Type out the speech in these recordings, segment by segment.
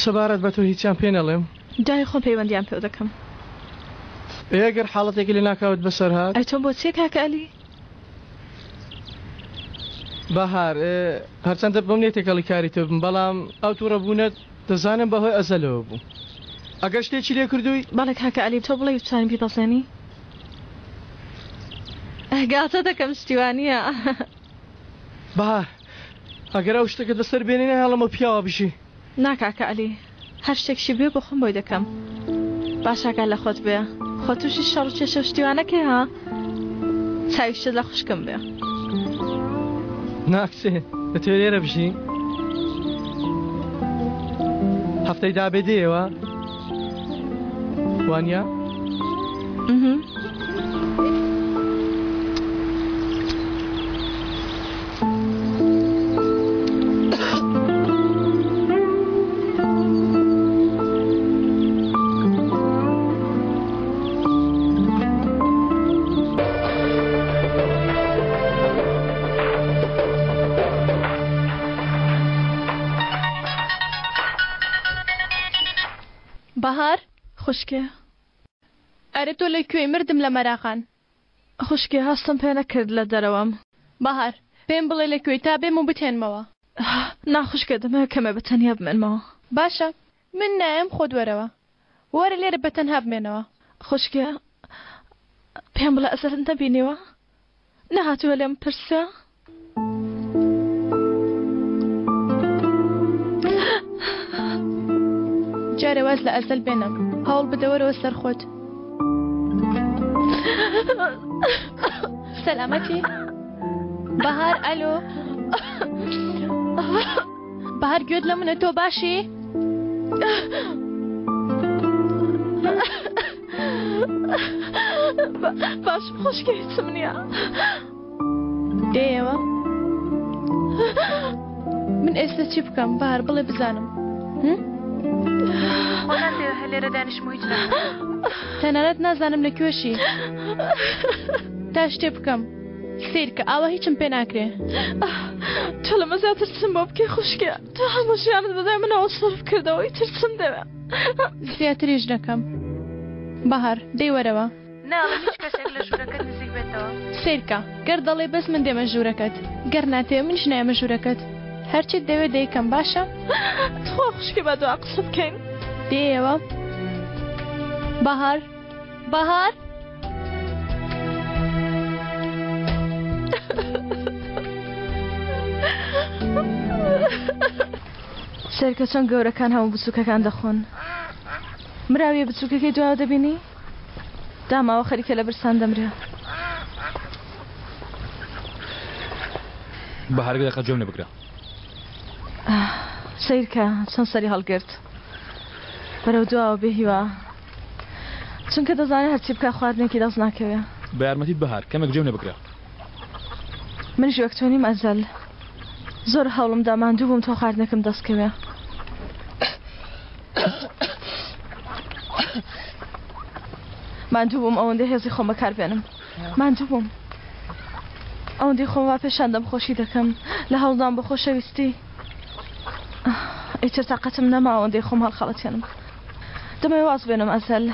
سەبارەت بە تۆ هیچیان پێ نەڵێم. دای خۆم پەیوەندیان پێ دەکەم. ئەگەر حاڵەتێکی لێ ناکەوت بەسەر هات. ئەی تۆ بۆ چێ کاکە ئەلی؟ بەهار هەرچەندە بەم نێ تێکەڵی کاری تۆ بم، بەڵام ئەو تووڕەبوونەت دەزانم بەهۆی ئەزەلەوە بوو. ئەگەر شتێکی لێ کردووی؟ بەڵێ کاکە ئەلی تۆ بڵێ توانین پێدەڵێنی؟ ئەگاتە دەکەم شتیوانیە. بەهار ئەگەر ئەو شتەکە دەسەر بێنێنە هەڵەمە پیاوە بژی. ناکاکە ئەلی هەر شتێکشی بێ بۆ خۆم بۆی دەکەم. باشاکە لە خۆت بێ خۆ تووشی شەڕ و کێشە شتیوانەکەی ها چاویشت لە خوشکم بێ. ناکسێ دەتوێت لێرە بژی؟ هەفتەی دابێ دێەوە وانیا؟ بەهار خوشکێ ئەرە تۆ لەکوێی مردم لە مەراقان. خوشکێ هەستم پێ نەکرد لە دەرەوەم. بەهار پێم بڵێ لەکوێی تا بێم و بتێنمەوە. ناخوشکێ دەمە کەمە بەتەنیا بمێنمەوە. باشە من نایم خۆت وەرەوە وەرە لێرە بەتەنها بمێنەوە. خوشکێ پێم بڵێ ئەزەرت نەبینیوە؟ نەهاتووە لێم پرسە؟ جارێ واز لە ئەزەل بێنم هەوڵ بدەوەرەوە سەر خۆت. سەلامەتی؟ بەهار ئەلۆ؟ بەهار گوێت لە منە تۆ باشی؟ باشم خوشکێ هیچم نییە. دێیەوە؟ من ئێستا چی بکەم بەهار بڵێ بزانم. نازێوە هەلێرە دانیشتم هیچ تەنانەت نازانم لەکوێشی تا شتێ بکەم. سیرکە ئاوە هیچم پێ ناکرێ. تۆ لەمە زیاتر چم بۆ بکەی خوشکێ تۆ هەموو ژیانت بەدای منەوە سەرف کردەوەی ترسم دەوێ. زیاتریش نەکەم. بەهار دەی وەرەوە. ناڵم هیچ کەسێک لە ژوورەکەت نزیک بێتەوە. سیرکە گەر دەڵێ بەس من دێمە ژوورەکەت گەر ناتێ منش نایمە ژوورەکەت. هەرچیت دەوێت دەیکەم باشە؟ تۆ خوشکی بە دوا قسە بکەین. دێیەوە؟ بەهار بەهار سەرکە چەند گەورەکان هەموو بچووکەکان دەخۆن. مراویە بچووکەکەی دواوە دەبینی؟ داماوە خەریکە لە برسان دەمرێ. بەهارگە دەقە جۆم نەبگرە. سیرکە چەند سەری هەڵگرت بەرەو دواوە بێهیوە چونکە دەزانێت هەرچی بکە خواردنێکی دەست ناکەوێ. بە یارمەتیت بەهار کەمێک جۆم نەبگرە. منیش وەک تۆ نیم ئەزەل زۆر هەوڵم دا ماندوو بووم تۆ خواردنەکەم دەستکەوێ. ماندوو بووم ئەوەندەی هێزی خۆم بەکار بێنم. ماندوو بووم ئەوەندەی خۆم وا پێشاندەم خۆشی دەکەم لە هەوڵدان بە خۆشەویستی. ئیتر تاقەتم نەما ئەوەندەی خۆم هەڵخەڵەتێنم. دەمەوێت واز بێنم ئەزەل.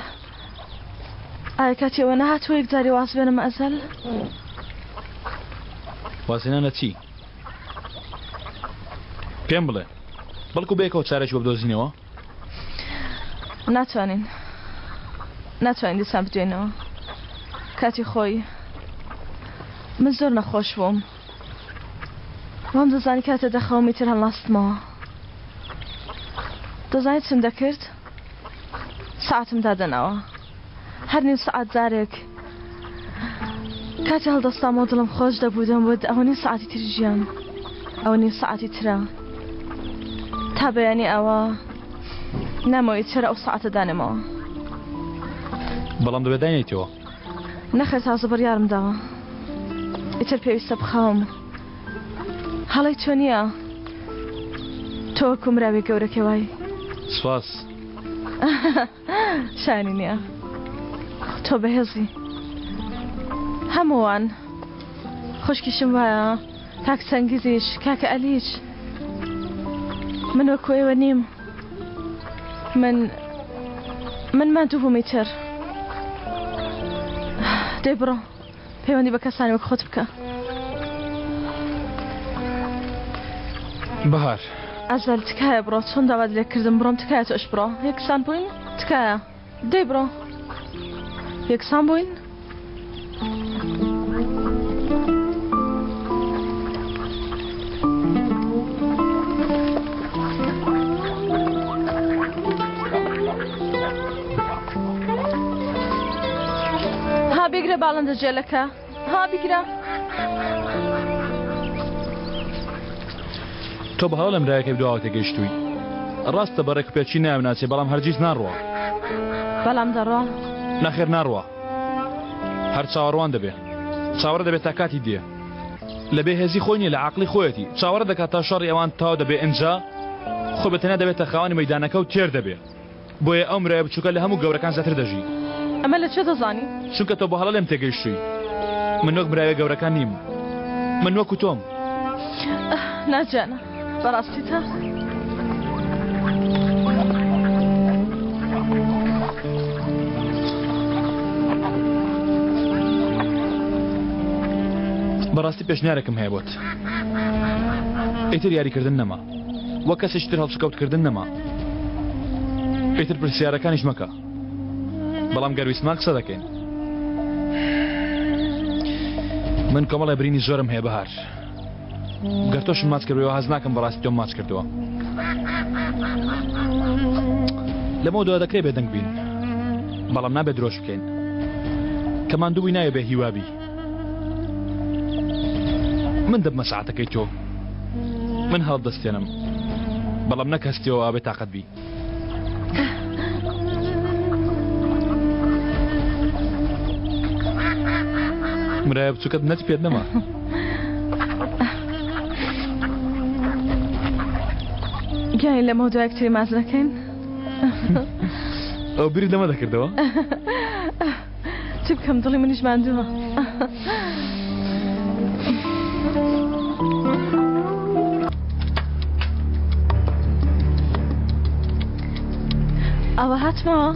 ئایا کاتیەوە نەهاتووە یەکجاری واز بێنم ئەزەل؟ وازێنانە چی؟ پێم بڵێ بەڵکو بێکەوە چارەکی بۆ بدۆزینەوە؟ ناتوانین دیسان بدوێنەوە. کاتی خۆی من زۆر نەخۆش بووم. وام دەزانی کاتە دەخەوم ئیتر هەڵناستمەوە. دەزانیت چم دەکرد؟ سەعاتم دادەنەوە. هەر نیم سەعات جارێک کاتی هەڵدەستامەوە دڵم خۆش دەبوو دەموت ئەوە نیم سەعاتی تری ژیان ئەوە نیم سەعاتی ترە تا بەیانی ئەوە نامەوەی چرە ئەو سەعاتە دانێمەوە. بەڵام دەبێت داینێتەوە. نەخێر تازە بڕیارم داوە ئیتر پێویستە بخەوم. هەڵی تۆ نییە تۆ وەکو مراوێ گەورەکە وای. سوپاس. شانی نییە تۆ بەهێزی هەمووان خوشکیشم وایە کاک چەنگیزیش کاکە ئەلیش من وەکو ئێوە نیم من مادوو بوومی تر دەی بڕۆ پەیوەندی بە کەسانی وەک خۆت بکە. بەهار ئەزەل تکایە بڕۆ چۆن داوات لێکردم بڕۆم تکایە تۆش بڕۆ یەکسان بووین تکایە دەی بڕۆ یەکسان بووین. ها بگرە باڵندە جێلەکە ها بگرە. تۆ بە هەوڵ لەم برایەکەی بدواوە تێگەیشتووی ڕاستە بەڕێک پێچی ناوێناچێ بەڵام هەرگیز ناڕوە. بەڵام دەڕوا نەخێر ناڕوە هەر چاوەڕوان دەبێ چاوەڕە دەبێت تا کاتی دێ لەبێ هێزی خۆی نیە لە عەقڵی خۆیەتی چاوەڕە دەکات تا شەڕی ئەوان تاو دەبێ ئەنجا خۆ بەتەنیا دەبێتە خاوەنی مەیدانەکە و تێر دەبێ بۆیە ئەو مرایە بچووکە لە هەموو گەورەکان زیاتر دەژی. ئەمە لە چێ دەزانی؟ چونکە تۆ بە هەڵە لێم تێگەیشتووی من وەک برایە گەورەکان نیم من وەکو تۆم. ناجانە بەڕاستی تا بەڕاستی پێشنیارێکم هەیە بۆت ئیتر یاریکردن نەما وەک کەسێکتر هەڵسوکەوتکردن نەما ئیتر پرسیارەکانیش مەکە بەڵام گەرویستمان قسە دەکەین. من کۆمەڵە برینی زۆرم هەیە بەهار گەر تۆشم ماچ کردەوە هەز ناکەم بەڕاستی تۆم ماچ کردەوە لەمەوە دووە دەکرێت بێدەنگ بین بەڵام نابێت درۆژ بکەین کەمان دووی نایە بێ هیوابی. من دەبمە ساعتەکەی تۆ من هەڵ دەستێنم بەڵام نەک هەستیەوە ئابێ تاقەت بی. مرایە بچووکەت نەت پێت نەما گیانی لەمە دوای کتری ماز دەکەین. ئەو بیری لەمە دەکردەوە چ بکەم دڵی منیش ماندووە. ئەوە هاتمەوە